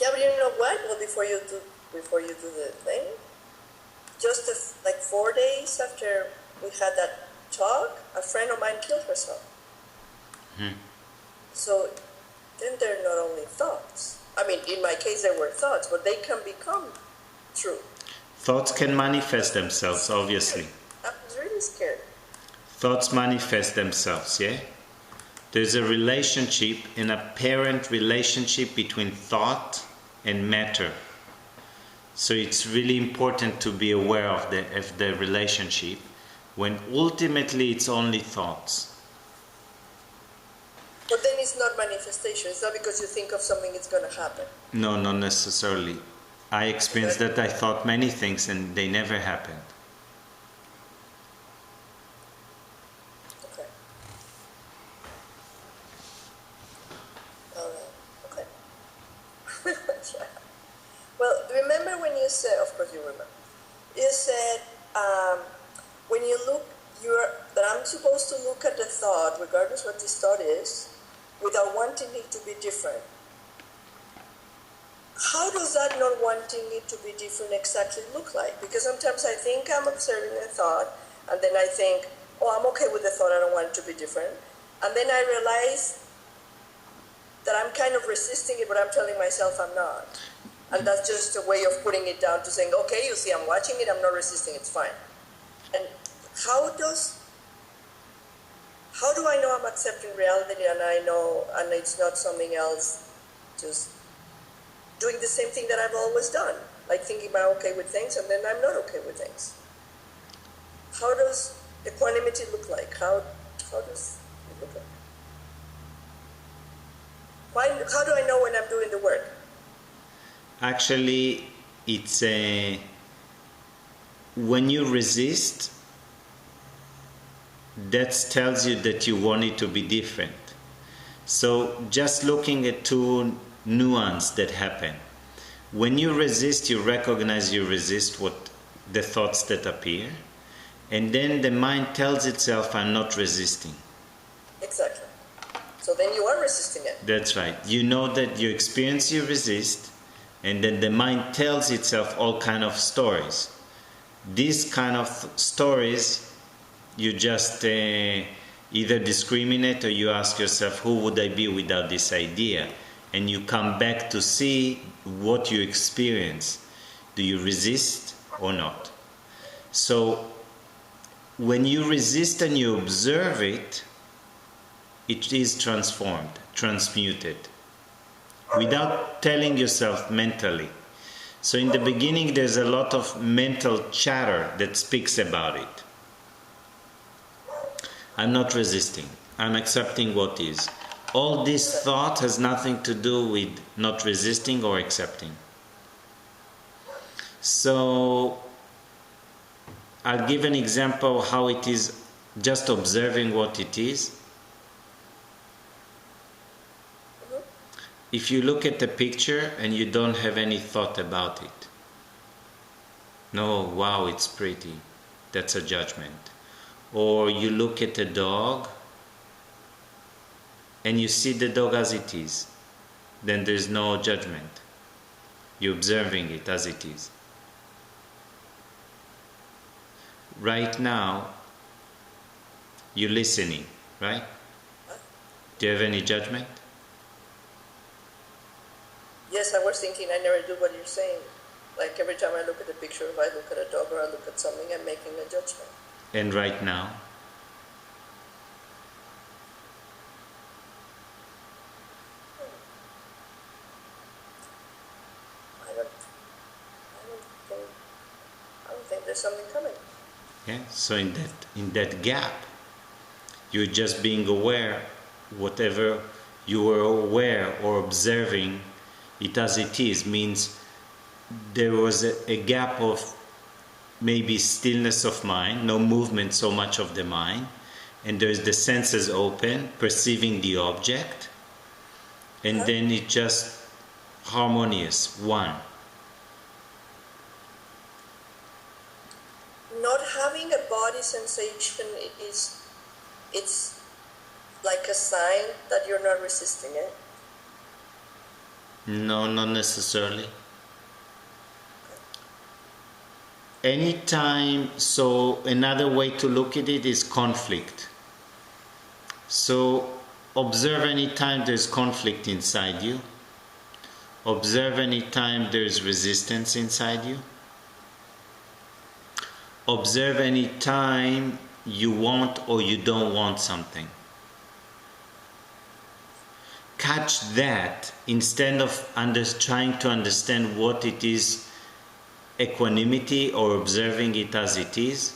Yeah, but you know what? Well, before you do the thing, just like 4 days after we had that talk, a friend of mine killed herself. So then they're not only thoughts. I mean, in my case, they were thoughts, but they can become true. Thoughts can manifest themselves, obviously. I was really scared. Thoughts manifest themselves, yeah? There's a relationship, an apparent relationship between thought and matter. So it's really important to be aware of the relationship when ultimately it's only thoughts. But then it's not manifestation. It's not because you think of something it's going to happen. No, not necessarily. I experienced that I thought many things and they never happened. Okay. All right. Okay. Well, remember when you said, of course you remember, you said when you look, that I'm supposed to look at the thought, regardless what this thought is, without wanting it to be different. How does that not wanting it to be different exactly look like? Because sometimes I think I'm observing a thought, and then I think, oh, I'm okay with the thought, I don't want it to be different. And then I realize that I'm kind of resisting it, but I'm telling myself I'm not. And that's just a way of putting it down to saying, okay, you see, I'm watching it, I'm not resisting, it's fine. And how do I know I'm accepting reality and I know, and it's not something else, just doing the same thing that I've always done, like thinking I'm okay with things and then I'm not okay with things. How does equanimity look like? How does it look like? How do I know when I'm doing the work? Actually, it's when you resist, that tells you that you want it to be different. So just looking at two nuances that happen. When you resist, you recognize you resist what the thoughts that appear, and then the mind tells itself, I'm not resisting. Exactly. So then you are resisting it. That's right. You know that you experience, you resist, and then the mind tells itself all kind of stories. These kind of stories, you just either discriminate or you ask yourself, who would I be without this idea? And you come back to see what you experience. Do you resist or not? So when you resist and you observe it, it is transformed, transmuted, without telling yourself mentally. So in the beginning there's a lot of mental chatter that speaks about it. I'm not resisting. I'm accepting what is. All this thought has nothing to do with not resisting or accepting. So I'll give an example how it is just observing what it is. If you look at the picture and you don't have any thought about it. No, wow, it's pretty. That's a judgment. Or you look at a dog and you see the dog as it is, then there's no judgment. You're observing it as it is. Right now, you're listening, right? Do you have any judgment? Yes, I was thinking I never do what you're saying. Like every time I look at a picture, if I look at a dog or I look at something, I'm making a judgment. And right now? I don't think there's something coming. Yeah. So in that gap, you're just being aware, whatever you were aware or observing it as it is, means there was a gap of maybe stillness of mind, no movement so much of the mind, and there's the senses open, perceiving the object, and then it just harmonious, one. Not having a body sensation it's like a sign that you're not resisting it. No, not necessarily. Anytime, so another way to look at it is conflict. So observe anytime there's conflict inside you. Observe anytime there's resistance inside you. Observe anytime you want or you don't want something. Catch that instead of trying to understand what it is, equanimity, or observing it as it is.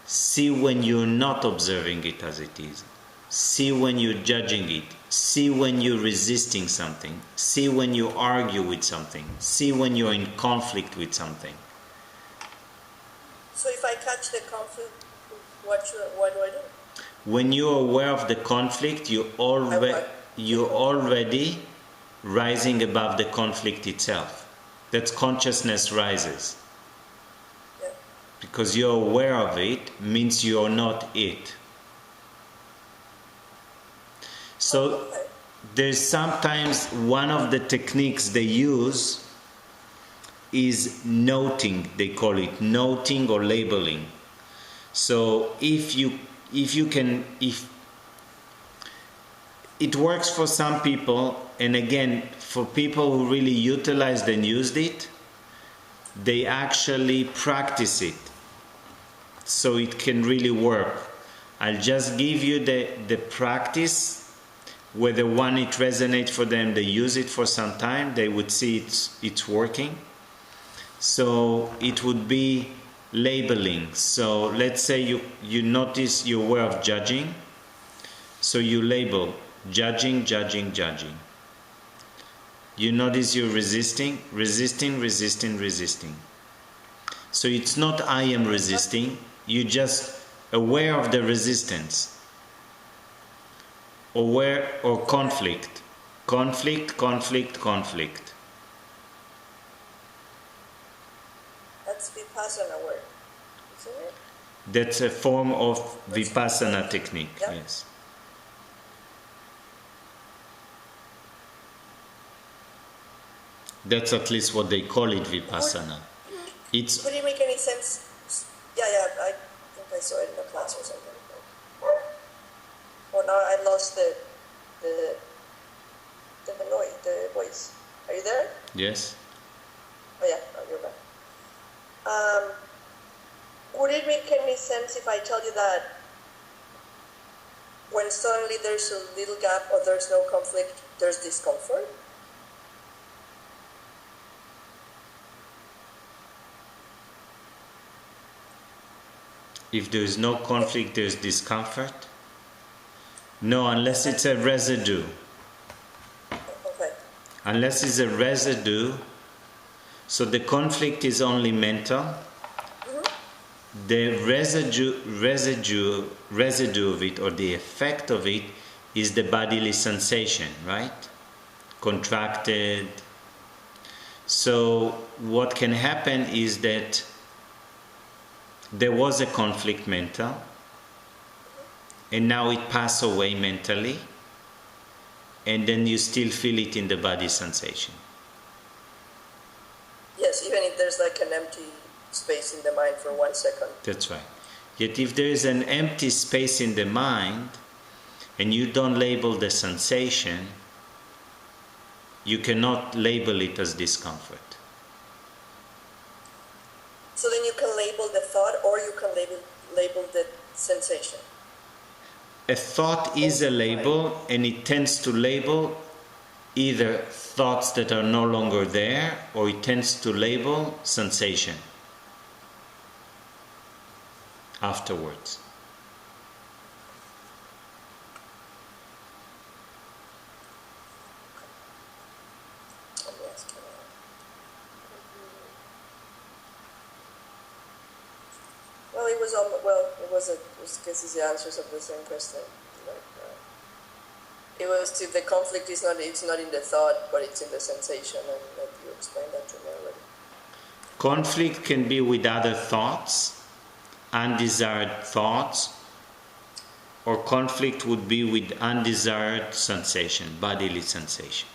See when you're not observing it as it is. See when you're judging it. See when you're resisting something. See when you argue with something. See when you're in conflict with something. So if I catch the conflict, what do I do? When you're aware of the conflict, you're already rising above the conflict itself. That's consciousness rises. Yeah. Because you're aware of it means you're not it. So there's sometimes one of the techniques they use is noting, they call it noting or labeling. So if it works for some people, and again, for people who really utilized and used it, they actually practice it. So it can really work. I'll just give you the practice, whether one it resonates for them, they use it for some time, they would see it's working. So it would be labeling. So let's say you notice you're aware of judging, so you label judging, judging, judging. You notice you're resisting, resisting, resisting, resisting. So it's not I am resisting, you're just aware of the resistance. Aware or conflict. Conflict, conflict, conflict. That's Vipassana word, isn't it? That's a form of Vipassana technique, Yep. yes. That's at least what they call it, Vipassana. Would it make any sense? Yeah, I think I saw it in a class or something. Oh, now I lost the voice. Are you there? Yes. Oh yeah, you're back. Would it make any sense if I tell you that when suddenly there's a little gap or there's no conflict, there's discomfort? If there is no conflict, there is discomfort? No, unless it's a residue. Okay. Unless it's a residue, so the conflict is only mental. Mm-hmm. The residue of it, or the effect of it, is the bodily sensation, right? Contracted. So what can happen is that there was a conflict mental, and now it passed away mentally, and then you still feel it in the body sensation. Yes, even if there's like an empty space in the mind for 1 second. That's right. Yet if there is an empty space in the mind, and you don't label the sensation, you cannot label it as discomfort. So then you can label the thought, or you can label the sensation. A thought is a label, and it tends to label either thoughts that are no longer there, or it tends to label sensation afterwards. This is the answers of the same question. It was to the conflict is not, it's not in the thought, but it's in the sensation, and you explained that to me already. Conflict can be with other thoughts, undesired thoughts, or conflict would be with undesired sensation, bodily sensation.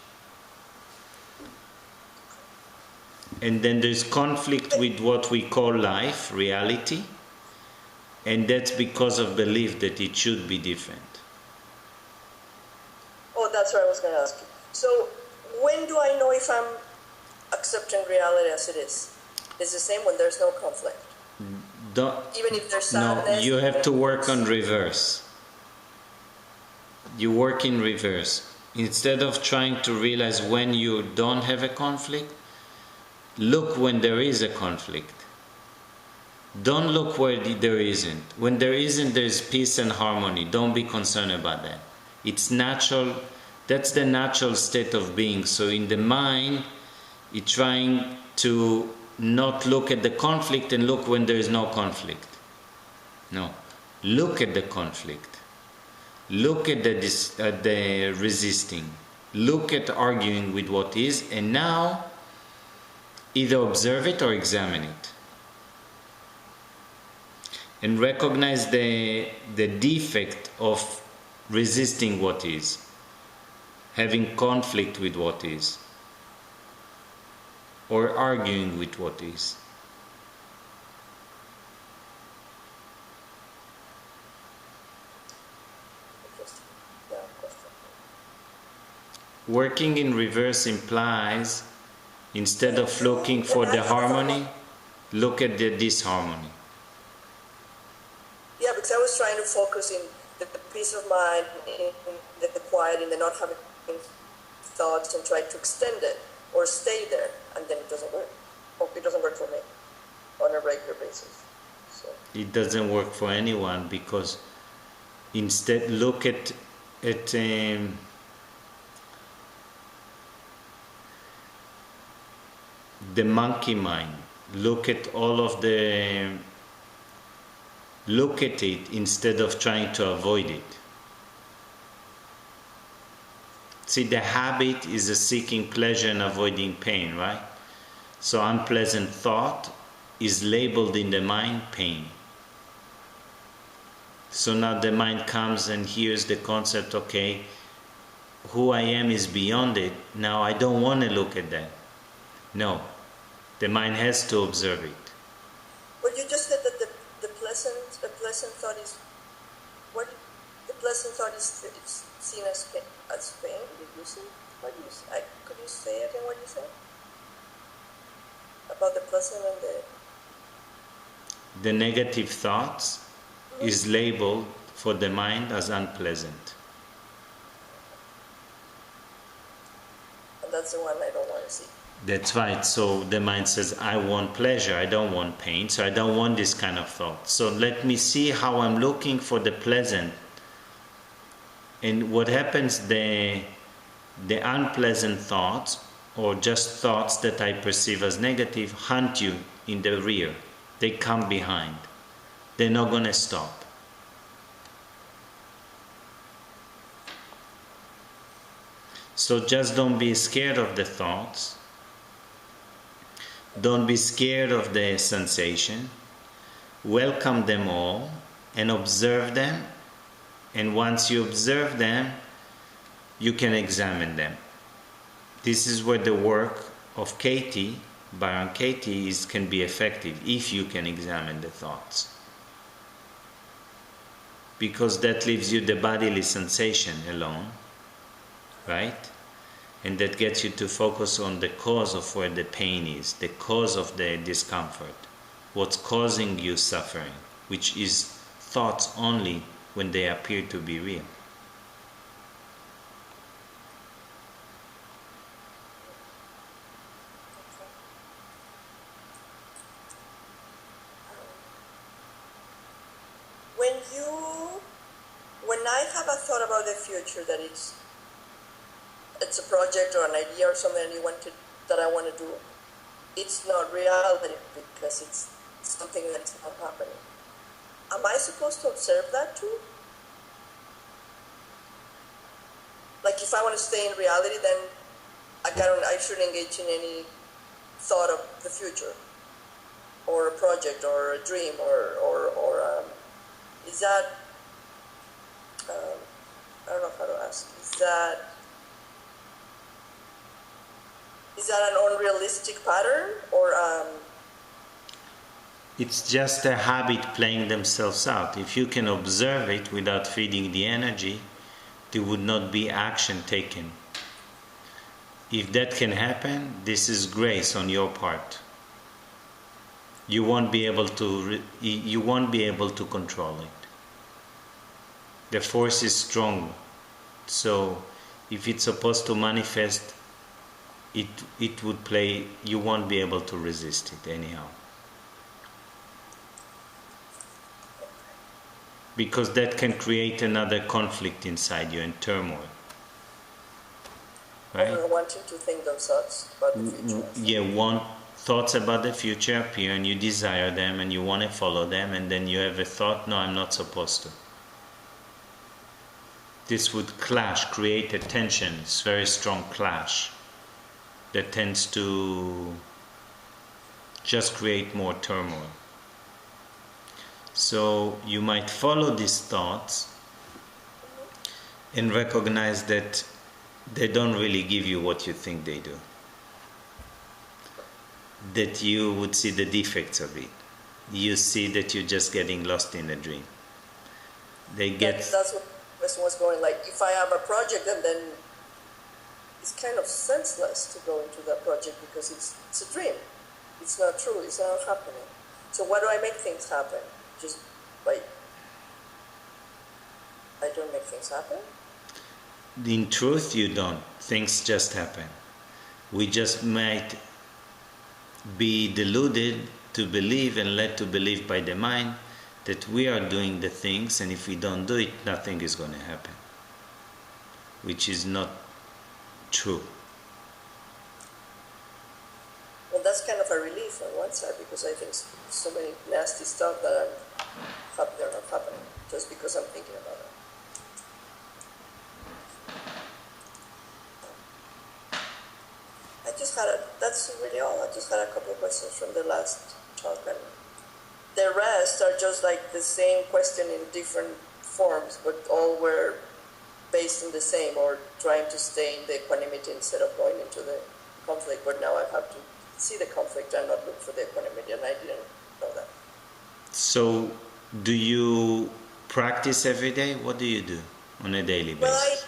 And then there's conflict with what we call life, reality, and that's because of belief that it should be different. Oh, that's what I was going to ask you. So, when do I know if I'm accepting reality as it is? It's the same when there's no conflict. Even if there's sadness. No, you have to work on reverse. You work in reverse. Instead of trying to realize when you don't have a conflict, look when there is a conflict. Don't look where there isn't. When there isn't, there's peace and harmony. Don't be concerned about that. It's natural. That's the natural state of being. So in the mind, it's trying to not look at the conflict and look when there is no conflict. No. Look at the conflict. Look at the resisting. Look at arguing with what is, and now either observe it or examine it. And recognize the defect of resisting what is, having conflict with what is, or arguing with what is. Working in reverse implies, instead of looking for the harmony, look at the disharmony. Yeah, because I was trying to focus in the peace of mind, in the quiet, in the not having thoughts, and try to extend it or stay there, and then it doesn't work. Hope it doesn't work for me on a regular basis. So. It doesn't work for anyone, because instead look at the monkey mind. Look at look at it instead of trying to avoid it. See, the habit is a seeking pleasure and avoiding pain, right? So unpleasant thought is labeled in the mind pain. So now the mind comes and hears the concept, okay, who I am is beyond it. Now I don't want to look at that. No, the mind has to observe it. Well, you just said that the pleasant thought is what? The pleasant thought is seen as pain. Did you say? What you say? Could you say again what you said about the pleasant and the negative thoughts is labeled for the mind as unpleasant. And that's the one I don't want to see. That's right. So the mind says, I want pleasure, I don't want pain, so I don't want this kind of thought. So let me see how I'm looking for the pleasant. And what happens, the unpleasant thoughts, or just thoughts that I perceive as negative, hunt you in the rear. They come behind. They're not going to stop. So just don't be scared of the thoughts. Don't be scared of the sensation. Welcome them all and observe them. And once you observe them, you can examine them. This is where the work of Katie, Baron Katie, can be effective, if you can examine the thoughts. Because that leaves you the bodily sensation alone, right? And that gets you to focus on the cause of where the pain is, the cause of the discomfort, what's causing you suffering, which is thoughts only when they appear to be real. When I have a thought about the future, that it's a project or an idea or something that I want to do, it's not reality because it's something that's not happening. Am I supposed to observe that too? Like if I want to stay in reality, then I shouldn't engage in any thought of the future or a project or a dream or is that I don't know how to ask. Is that Is that an unrealistic pattern, or It's just a habit playing themselves out. If you can observe it without feeding the energy, there would not be action taken. If that can happen, this is grace on your part. You won't be able to control it. The force is strong, so if it's supposed to manifest, it would play. You won't be able to resist it anyhow, because that can create another conflict inside you and turmoil. Right? wanting to think those thoughts about the future? Yeah, thoughts about the future appear and you desire them and you want to follow them, and then you have a thought, no, I'm not supposed to. This would clash, create a tension. It's a very strong clash that tends to just create more turmoil. So you might follow these thoughts and recognize that they don't really give you what you think they do. That you would see the defects of it. You see that you're just getting lost in a dream. That's what the question was going, like, if I have a project and then it's kind of senseless to go into that project because it's a dream. It's not true. It's not happening. So why do I make things happen? Just like, I don't make things happen? In truth, you don't. Things just happen. We just might be deluded to believe and led to believe by the mind that we are doing the things, and if we don't do it, nothing is going to happen, which is not true. Well, that's kind of a relief on one side, because I think so many nasty stuff that I'm happy they're not happening just because I'm thinking about it. That's really all. I just had a couple of questions from the last talk, and the rest are just like the same question in different forms, but all were based on the same, or trying to stay in the equanimity instead of going into the conflict. But now I have to see the conflict and not look for the equanimity, and I didn't know that. So, do you practice every day? What do you do on a daily basis?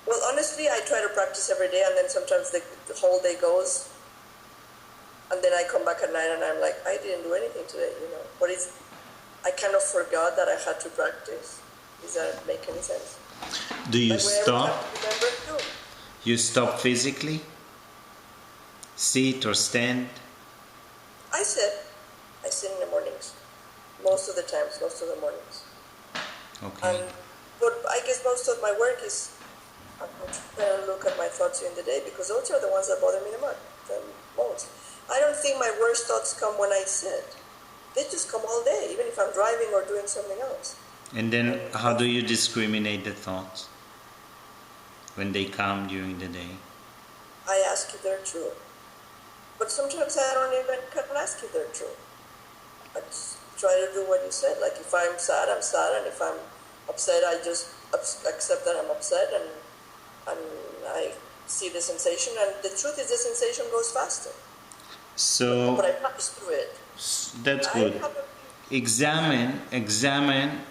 Well, honestly, I try to practice every day, and then sometimes the whole day goes, and then I come back at night and I'm like, I didn't do anything today, But I kind of forgot that I had to practice. Does that make any sense? Do you stop? Remember, you stop physically? Sit or stand? I sit in the mornings. Most of the times, most of the mornings. Okay. But I guess most of my work is, I'm trying to look at my thoughts during the day, because those are the ones that bother me the most. I don't think my worst thoughts come when I sit. They just come all day, even if I'm driving or doing something else. And then how do you discriminate the thoughts when they come during the day? I ask if they're true. But sometimes I don't even can ask if they're true. I just try to do what you said. Like, if I'm sad, I'm sad, and if I'm upset, I just accept that I'm upset, and I see the sensation, and the truth is the sensation goes faster. So, but I practice through it. That's good. Examine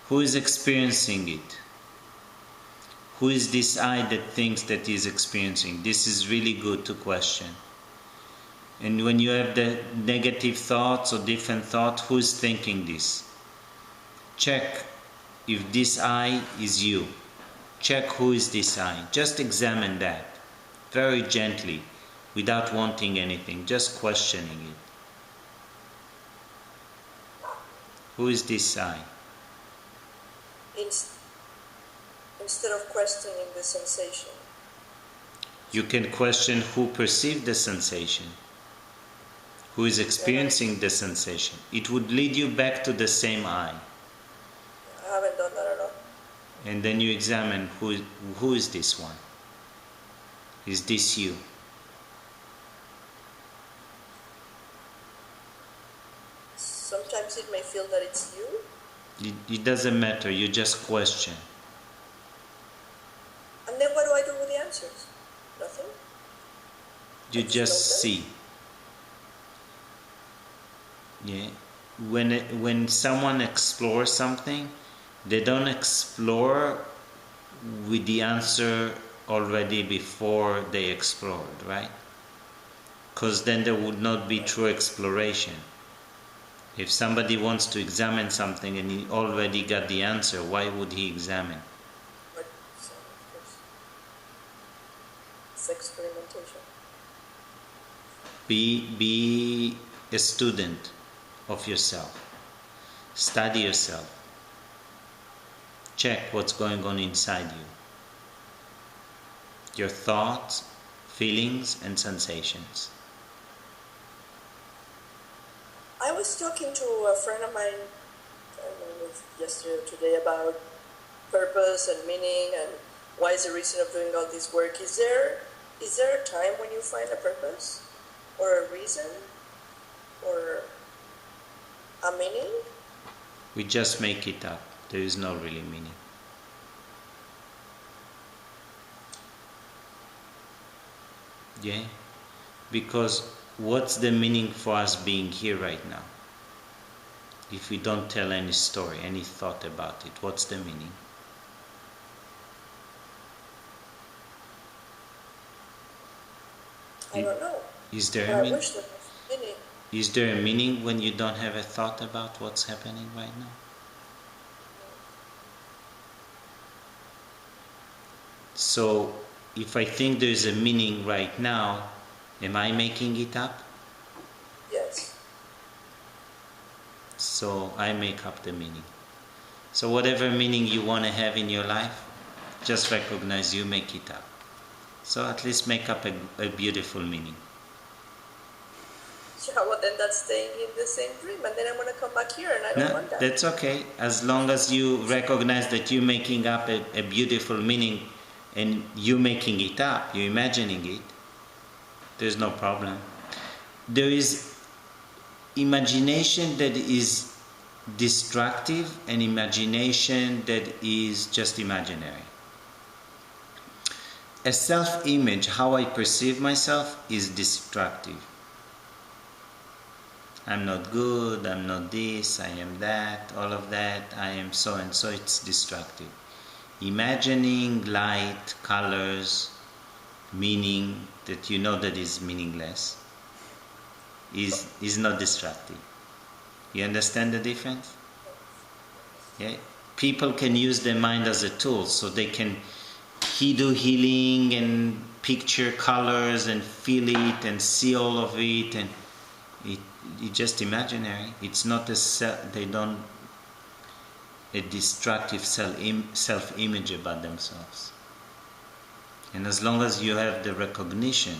who is experiencing it. Who is this I that thinks that is experiencing? This is really good to question. And when you have the negative thoughts or different thoughts, who is thinking this? Check if this I is you. Check who is this I. Just examine that very gently, without wanting anything, just questioning it. Who is this I? Instead of questioning the sensation. You can question who perceived the sensation, who is experiencing the sensation. It would lead you back to the same I. I haven't done that at all. And then you examine who is this one? Is this you? Sometimes it may feel that it's you. It doesn't matter, you just question. And then what do I do with the answers? Nothing. You just see. Yeah. When someone explores something, they don't explore with the answer already before they explored, right? Because then there would not be true exploration. If somebody wants to examine something and he already got the answer, why would he examine? It's experimentation. Be a student of yourself. Study yourself. Check what's going on inside you. Your thoughts, feelings, and sensations. I was talking to a friend of mine, I don't know, yesterday or today, about purpose and meaning and why is the reason of doing all this work. Is there a time when you find a purpose or a reason or a meaning? We just make it up. There is no really meaning. Yeah? Because what's the meaning for us being here right now? If we don't tell any story, any thought about it, what's the meaning? I don't know. Is there a meaning? Is there a meaning when you don't have a thought about what's happening right now? So, if I think there is a meaning right now, am I making it up? Yes. So, I make up the meaning. So, whatever meaning you want to have in your life, just recognize you make it up. So, at least make up a beautiful meaning. Yeah, well then that's staying in the same dream, and then I'm going to come back here, and I don't want that. That's okay. As long as you recognize that you're making up a beautiful meaning and you making it up, you're imagining it, there's no problem. There is imagination that is destructive and imagination that is just imaginary. A self-image, how I perceive myself, is destructive. I'm not good, I'm not this, I am that, all of that, I am so and so, it's destructive. Imagining light, colors, meaning that you know that is meaningless is not destructive. You understand the difference? Yeah? People can use their mind as a tool, so they can do healing and picture colors and feel it and see all of it, and it's just imaginary. It's not a destructive self-image about themselves. And as long as you have the recognition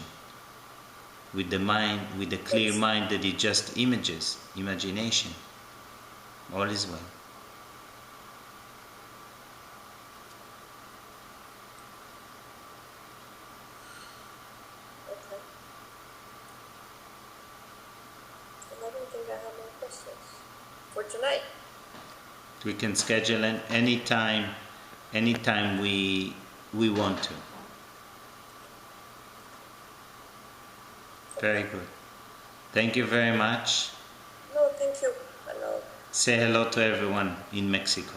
with the mind, with the clear mind that it just images, imagination, all is well. Okay. And I don't think I have more questions for tonight. We can schedule it anytime we want to. Very good. Thank you very much. No, thank you. Hello. Say hello to everyone in Mexico.